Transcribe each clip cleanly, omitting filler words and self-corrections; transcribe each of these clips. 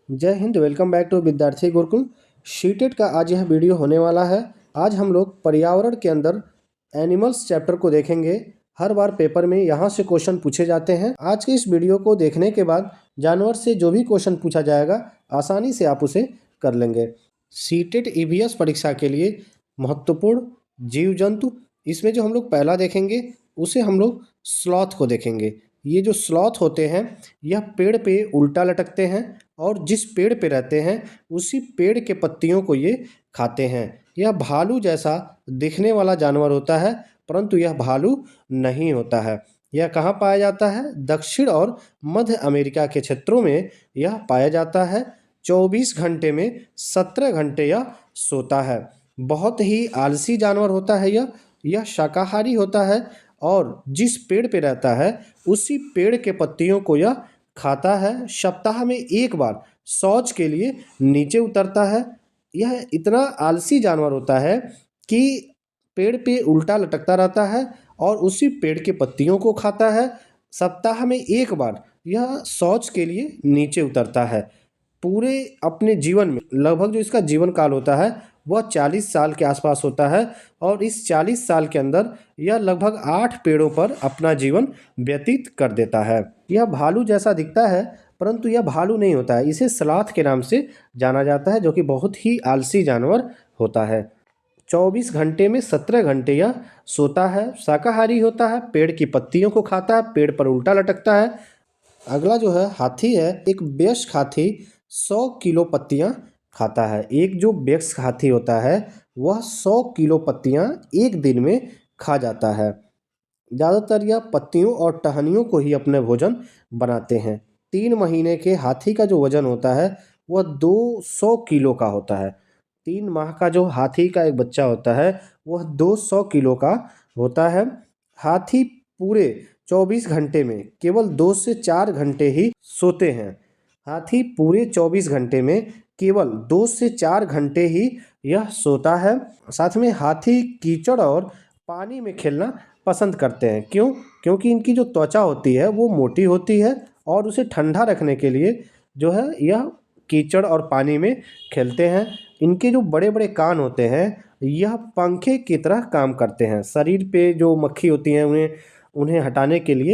जय Hind. Welcome back to विद्यार्थी गुरुकुल। शीटेट का आज यह वीडियो होने वाला है। आज हम लोग पर्यावरण के अंदर एनिमल्स चैप्टर को देखेंगे। हर बार पेपर में यहाँ से क्वेश्चन पूछे जाते हैं। आज के इस वीडियो को देखने के बाद जानवर से जो भी क्वेश्चन पूछा जाएगा आसानी से आप उसे कर लेंगे। शीटेट ईवीएस परीक्षा के लिए महत्वपूर्ण जीव जंतु, इसमें जो हम लोग पहला देखेंगे उसे हम लोग स्लॉथ को देखेंगे। ये जो स्लॉथ होते हैं यह पेड़ पे उल्टा लटकते हैं और जिस पेड़ पे रहते हैं उसी पेड़ के पत्तियों को ये खाते हैं। यह भालू जैसा दिखने वाला जानवर होता है, परंतु यह भालू नहीं होता है। यह कहाँ पाया जाता है? दक्षिण और मध्य अमेरिका के क्षेत्रों में यह पाया जाता है। 24 घंटे में 17 घंटे यह सोता है। बहुत ही आलसी जानवर होता है यह शाकाहारी होता है और जिस पेड़ पे रहता है उसी पेड़ के पत्तियों को यह खाता है। सप्ताह में एक बार शौच के लिए नीचे उतरता है। यह इतना आलसी जानवर होता है कि पेड़ पे उल्टा लटकता रहता है और उसी पेड़ के पत्तियों को खाता है। सप्ताह में एक बार यह शौच के लिए नीचे उतरता है। पूरे अपने जीवन में लगभग जो इसका जीवन काल होता है वह 40 साल के आसपास होता है और इस 40 साल के अंदर यह लगभग 8 पेड़ों पर अपना जीवन व्यतीत कर देता है। यह भालू जैसा दिखता है, परंतु यह भालू नहीं होता है। इसे स्लॉथ के नाम से जाना जाता है, जो कि बहुत ही आलसी जानवर होता है। 24 घंटे में 17 घंटे यह सोता है। शाकाहारी होता है, पेड़ की पत्तियों को खाता है, पेड़ पर उल्टा लटकता है। अगला जो है हाथी है। एक वयस्क हाथी 100 किलो पत्तियां खाता है। एक जो वयस्क हाथी होता है वह 100 किलो पत्तियां एक दिन में खा जाता है। ज़्यादातर यह पत्तियों और टहनियों को ही अपने भोजन बनाते हैं। 3 महीने के हाथी का जो वजन होता है वह 200 किलो का होता है। 3 माह का जो हाथी का एक बच्चा होता है वह 200 किलो का होता है। हाथी पूरे 24 घंटे में केवल 2 से 4 घंटे ही सोते हैं। हाथी पूरे 24 घंटे में केवल 2 से 4 घंटे ही यह सोता है। साथ में हाथी कीचड़ और पानी में खेलना पसंद करते हैं। क्यों? क्योंकि इनकी जो त्वचा होती है वो मोटी होती है और उसे ठंडा रखने के लिए जो है यह कीचड़ और पानी में खेलते हैं। इनके जो बड़े बड़े कान होते हैं यह पंखे की तरह काम करते हैं। शरीर पे जो मक्खी होती हैं उन्हें हटाने के लिए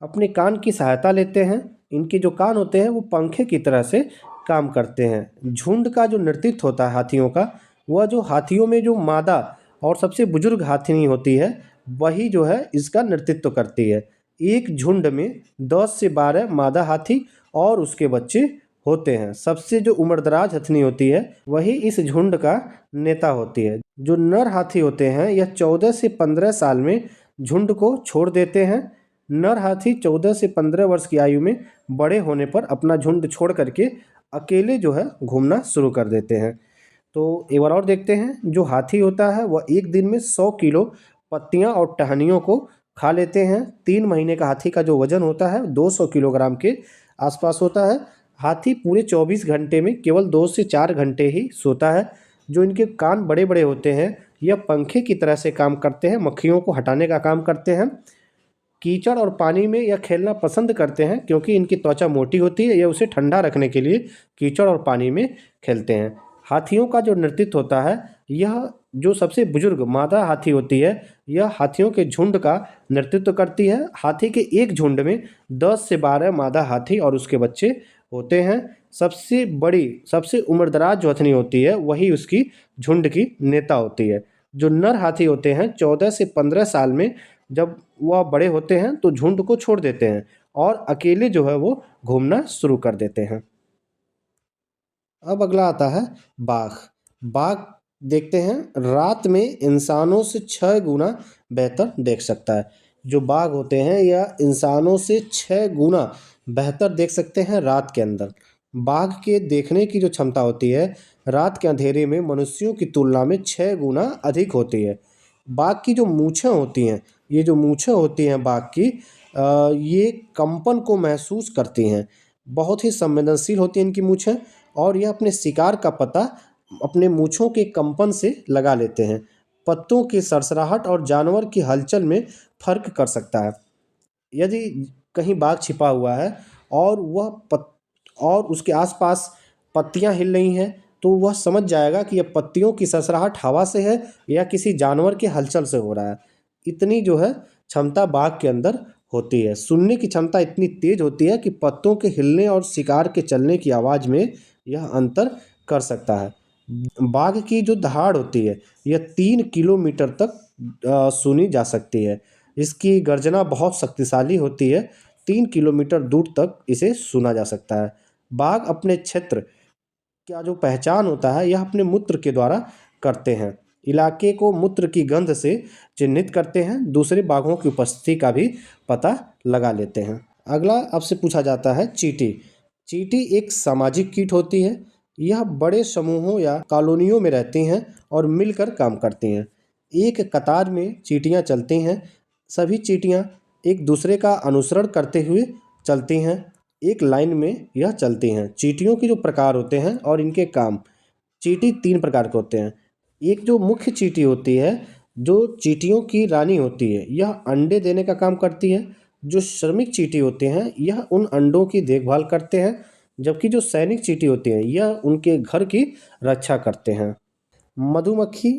अपने कान की सहायता लेते हैं। इनके जो कान होते हैं वो पंखे की तरह से काम करते हैं। झुंड का जो नेतृत्व होता है हाथियों का, वह जो हाथियों में जो मादा और सबसे बुजुर्ग हाथिनी होती है वही जो है इसका नेतृत्व करती है। एक झुंड में 10 से 12 मादा हाथी और उसके बच्चे होते हैं। सबसे जो उम्रदराज हथनी होती है वही इस झुंड का नेता होती है। जो नर हाथी होते हैं यह 14 से 15 साल में झुंड को छोड़ देते हैं। नर हाथी 14 से 15 वर्ष की आयु में बड़े होने पर अपना झुंड छोड़ करके अकेले जो है घूमना शुरू कर देते हैं। तो एक बार और देखते हैं। जो हाथी होता है वह एक दिन में 100 किलो पत्तियां और टहनियों को खा लेते हैं। 3 महीने का हाथी का जो वजन होता है 200 किलोग्राम के आसपास होता है। हाथी पूरे 24 घंटे में केवल 2 से 4 घंटे ही सोता है। जो इनके कान बड़े बड़े होते हैं यह पंखे की तरह से काम करते हैं, मक्खियों को हटाने का काम करते हैं। कीचड़ और पानी में यह खेलना पसंद करते हैं क्योंकि इनकी त्वचा मोटी होती है। यह उसे ठंडा रखने के लिए कीचड़ और पानी में खेलते हैं। हाथियों का जो नेतृत्व होता है यह जो सबसे बुजुर्ग मादा हाथी होती है यह हाथियों के झुंड का नेतृत्व करती है। हाथी के एक झुंड में 10 से 12 मादा हाथी और उसके बच्चे होते हैं। सबसे बड़ी सबसे उम्रदराज जो हथनी होती है वही उसकी झुंड की नेता होती है। जो नर हाथी होते हैं 14 से 15 साल में जब वह बड़े होते हैं तो झुंड को छोड़ देते हैं और अकेले जो है वो घूमना शुरू कर देते हैं। अब अगला आता है बाघ। बाघ देखते हैं रात में इंसानों से 6 गुना बेहतर देख सकता है। जो बाघ होते हैं यह इंसानों से 6 गुना बेहतर देख सकते हैं रात के अंदर। बाघ के देखने की जो क्षमता होती है रात के अंधेरे में मनुष्यों की तुलना में 6 गुना अधिक होती है। बाघ की जो मूछें होती हैं, ये जो मूछें होती हैं बाघ की, ये कंपन को महसूस करती हैं। बहुत ही संवेदनशील होती हैं इनकी मूछें और यह अपने शिकार का पता अपने मूँछों के कंपन से लगा लेते हैं। पत्तों की सरसराहट और जानवर की हलचल में फ़र्क कर सकता है। यदि कहीं बाघ छिपा हुआ है और वह और उसके आसपास पत्तियां हिल रही हैं तो वह समझ जाएगा कि यह पत्तियों की सरसराहट हवा से है या किसी जानवर के हलचल से हो रहा है। इतनी जो है क्षमता बाघ के अंदर होती है। सुनने की क्षमता इतनी तेज होती है कि पत्तों के हिलने और शिकार के चलने की आवाज़ में यह अंतर कर सकता है। बाघ की जो दहाड़ होती है यह 3 किलोमीटर तक सुनी जा सकती है। इसकी गर्जना बहुत शक्तिशाली होती है। 3 किलोमीटर दूर तक इसे सुना जा सकता है। बाघ अपने क्षेत्र का जो पहचान होता है यह अपने मूत्र के द्वारा करते हैं। इलाके को मूत्र की गंध से चिन्हित करते हैं। दूसरे बाघों की उपस्थिति का भी पता लगा लेते हैं। अगला आपसे पूछा जाता है चींटी। चींटी एक सामाजिक कीट होती है। यह बड़े समूहों या कॉलोनियों में रहती हैं और मिलकर काम करती हैं। एक कतार में चींटियां चलती हैं। सभी चींटियां एक दूसरे का अनुसरण करते हुए चलती हैं। एक लाइन में यह चलती हैं। चींटियों के जो प्रकार होते हैं और इनके काम। चींटी 3 प्रकार के होते हैं। एक जो मुख्य चींटी होती है जो चींटियों की रानी होती है यह अंडे देने का काम करती है। जो श्रमिक चींटी होते हैं यह उन अंडों की देखभाल करते हैं, जबकि जो सैनिक चींटी होती हैं यह उनके घर की रक्षा करते हैं। मधुमक्खी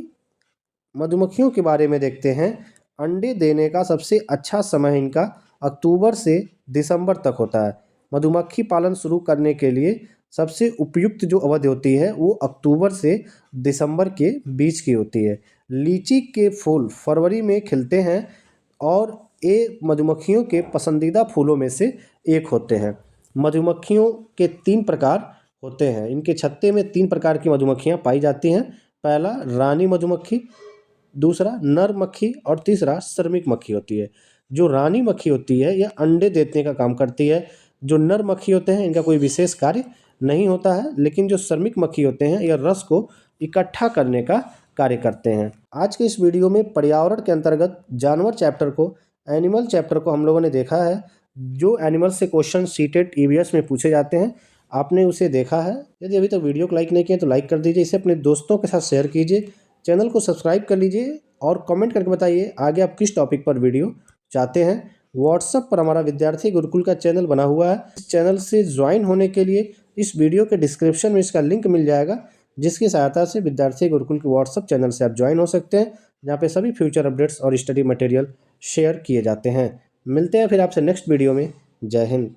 मधुमक्खियों के बारे में देखते हैं। अंडे देने का सबसे अच्छा समय इनका अक्टूबर से दिसंबर तक होता है। मधुमक्खी पालन शुरू करने के लिए सबसे उपयुक्त जो अवधि होती है वो अक्टूबर से दिसंबर के बीच की होती है। लीची के फूल फरवरी में खिलते हैं और ये मधुमक्खियों के पसंदीदा फूलों में से एक होते हैं। मधुमक्खियों के 3 प्रकार होते हैं। इनके छत्ते में 3 प्रकार की मधुमक्खियाँ पाई जाती हैं। पहला रानी मधुमक्खी, दूसरा नर मक्खी और तीसरा श्रमिक मक्खी होती है। जो रानी मक्खी होती है यह अंडे देने का काम करती है। जो नर मक्खी होते हैं इनका कोई विशेष कार्य नहीं होता है, लेकिन जो श्रमिक मक्खी होते हैं यह रस को इकट्ठा करने का कार्य करते हैं। आज के इस वीडियो में पर्यावरण के अंतर्गत जानवर चैप्टर को, एनिमल चैप्टर को हम लोगों ने देखा है। जो एनिमल से क्वेश्चन सीटेट ईवीएस में पूछे जाते हैं आपने उसे देखा है। यदि अभी तक वीडियो को लाइक नहीं किया तो लाइक कर दीजिए, इसे अपने दोस्तों के साथ शेयर कीजिए, चैनल को सब्सक्राइब कर लीजिए और कमेंट करके बताइए आगे आप किस टॉपिक पर वीडियो चाहते हैं। व्हाट्सएप पर हमारा विद्यार्थी गुरुकुल का चैनल बना हुआ है। इस चैनल से ज्वाइन होने के लिए इस वीडियो के डिस्क्रिप्शन में इसका लिंक मिल जाएगा, जिसकी सहायता से विद्यार्थी गुरुकुल के व्हाट्सएप चैनल से आप ज्वाइन हो सकते हैं, जहाँ पे सभी फ्यूचर अपडेट्स और स्टडी मटेरियल शेयर किए जाते हैं। मिलते हैं फिर आपसे नेक्स्ट वीडियो में। जय हिंद।